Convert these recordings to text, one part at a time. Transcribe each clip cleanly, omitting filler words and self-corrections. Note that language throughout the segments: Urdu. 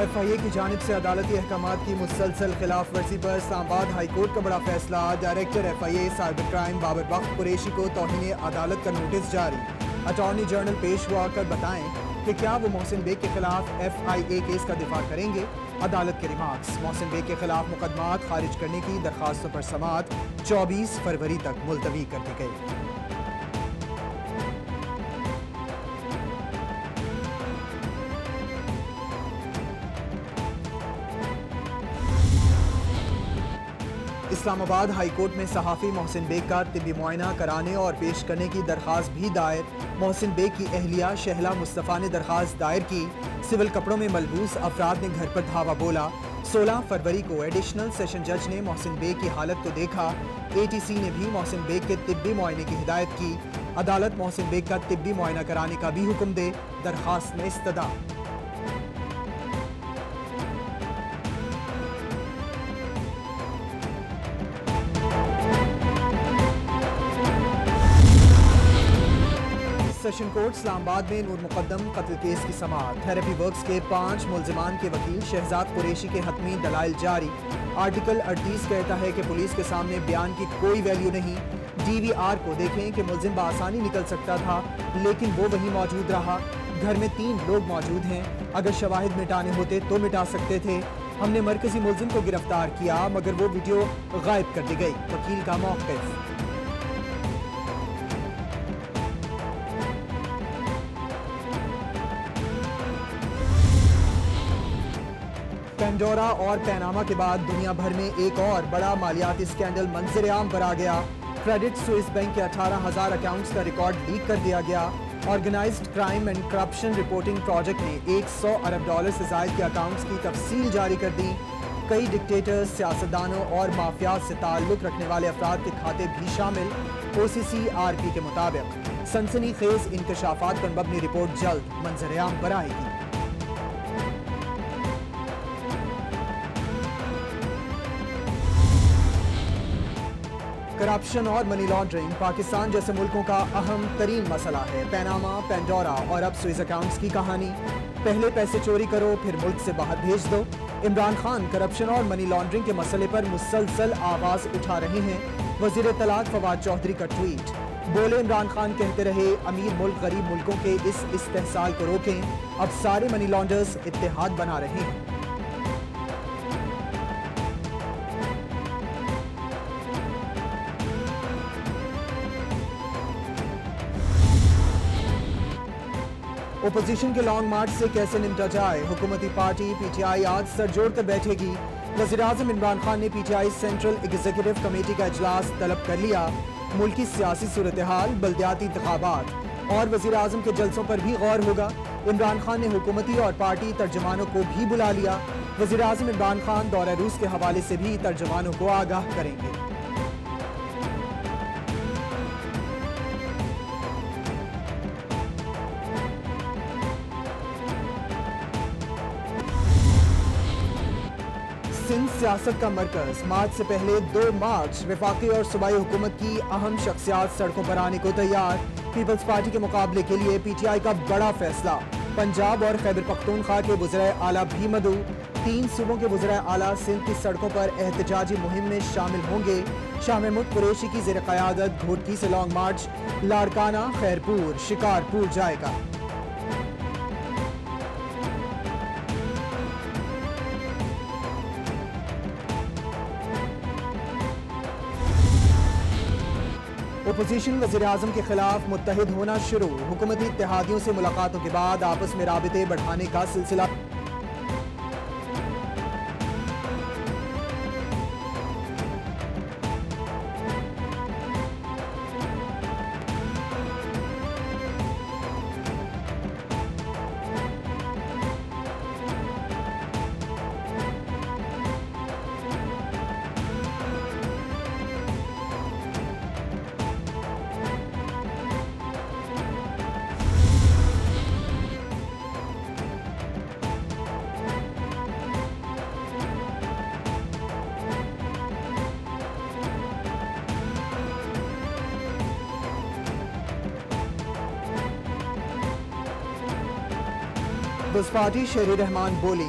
ایف آئی اے کی جانب سے عدالتی احکامات کی مسلسل خلاف ورزی پر اسلام آباد ہائی کورٹ کا بڑا فیصلہ۔ Director F I A cyber crime Babar وقت قریشی کو توہین عدالت کا نوٹس جاری۔ اٹارنی جنرل پیش ہوا کر بتائیں کہ کیا وہ محسن بیگ کے خلاف ایف آئی اے کیس کا دفاع کریں گے۔ عدالت کے ریمارکس: محسن بیگ کے خلاف مقدمات خارج کرنے کی درخواستوں پر سماعت 24 فروری تک ملتوی کر دی گئی۔ اسلام آباد ہائی کورٹ میں صحافی محسن بیگ کا طبی معائنہ کرانے اور پیش کرنے کی درخواست بھی دائر۔ محسن بیگ کی اہلیہ شہلا مصطفیٰ نے درخواست دائر کی۔ سول کپڑوں میں ملبوس افراد نے گھر پر دھاوا بولا۔ 16 فروری کو ایڈیشنل سیشن جج نے محسن بیگ کی حالت کو دیکھا۔ اے ٹی سی نے بھی محسن بیگ کے طبی معائنے کی ہدایت کی۔ عدالت محسن بیگ کا طبی معائنہ کرانے کا بھی حکم دے، درخواست میں استدعا۔ سیشن کورٹ اسلام آباد میں نور مقدم قتل کیس کی سماعت۔ تھراپی ورکس کے 5 ملزمان کے وکیل شہزاد قریشی کے حتمی دلائل جاری۔ آرٹیکل 38 کہتا ہے کہ پولیس کے سامنے بیان کی کوئی ویلیو نہیں۔ ڈی وی آر کو دیکھیں کہ ملزم بآسانی نکل سکتا تھا لیکن وہ وہیں موجود رہا۔ گھر میں 3 لوگ موجود ہیں، اگر شواہد مٹانے ہوتے تو مٹا سکتے تھے۔ ہم نے مرکزی ملزم کو گرفتار کیا مگر وہ ویڈیو غائب کر دی گئی، وکیل کا موقف۔ پینڈورا اور پیناما کے بعد دنیا بھر میں ایک اور بڑا مالیاتی اسکینڈل منظر عام پر آ گیا۔ کریڈٹ سوئس بینک کے 18,000 اکاؤنٹس کا ریکارڈ لیک کر دیا گیا۔ Organised crime and corruption reporting project نے $100 ارب سے زائد کے اکاؤنٹس کی تفصیل جاری کر دی۔ کئی ڈکٹیٹرز، سیاستدانوں اور مافیات سے تعلق رکھنے والے افراد کے کھاتے بھی شامل۔ او سی سی آر پی کے مطابق سنسنی خیز انکشافات پر مبنی رپورٹ جلد منظر عام پر آئے گی۔ کرپشن اور منی لانڈرنگ پاکستان جیسے ملکوں کا اہم ترین مسئلہ ہے۔ پیناما، پینڈورا اور اب سوئس اکاؤنٹس کی کہانی۔ پہلے پیسے چوری کرو پھر ملک سے باہر بھیج دو۔ عمران خان کرپشن اور منی لانڈرنگ کے مسئلے پر مسلسل آواز اٹھا رہے ہیں۔ وزیر اطلاعات فواد چودھری کا ٹویٹ۔ بولے عمران خان کہتے رہے امیر ملک غریب ملکوں کے اس استحصال کو روکیں، اب سارے منی لانڈرز اتحاد بنا رہے ہیں۔ اپوزیشن کے لانگ مارچ سے کیسے نمٹا جائے؟ حکومتی پارٹی پی ٹی آئی آج سر جوڑ کر بیٹھے گی۔ وزیراعظم عمران خان نے P T I central executive committee کا اجلاس طلب کر لیا۔ ملکی سیاسی صورتحال، بلدیاتی انتخابات اور وزیراعظم کے جلسوں پر بھی غور ہوگا۔ عمران خان نے حکومتی اور پارٹی ترجمانوں کو بھی بلا لیا۔ وزیراعظم عمران خان دورہ روس کے حوالے سے بھی ترجمانوں کو آگاہ کریں گے۔ سندھ سیاست کا مرکز، مارچ سے پہلے 2 مارچ وفاقی اور صوبائی حکومت کی اہم شخصیات سڑکوں پر آنے کو تیار۔ پیپلز پارٹی کے مقابلے کے لیے پی ٹی آئی کا بڑا فیصلہ۔ پنجاب اور خیبر پختونخوا کے وزرائے اعلیٰ بھی مدعو۔ 3 صوبوں کے وزرائے اعلیٰ سندھ کی سڑکوں پر احتجاجی مہم میں شامل ہوں گے۔ شاہ محمود قریشی کی زیر قیادت گھوٹکی سے لانگ مارچ لاڑکانہ، خیرپور، شکارپور جائے گا۔ اپوزیشن وزیراعظم کے خلاف متحد ہونا شروع۔ حکومتی اتحادیوں سے ملاقاتوں کے بعد آپس میں رابطے بڑھانے کا سلسلہ۔ پیپلز پارٹی شہری رحمان بولی،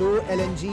2 LNG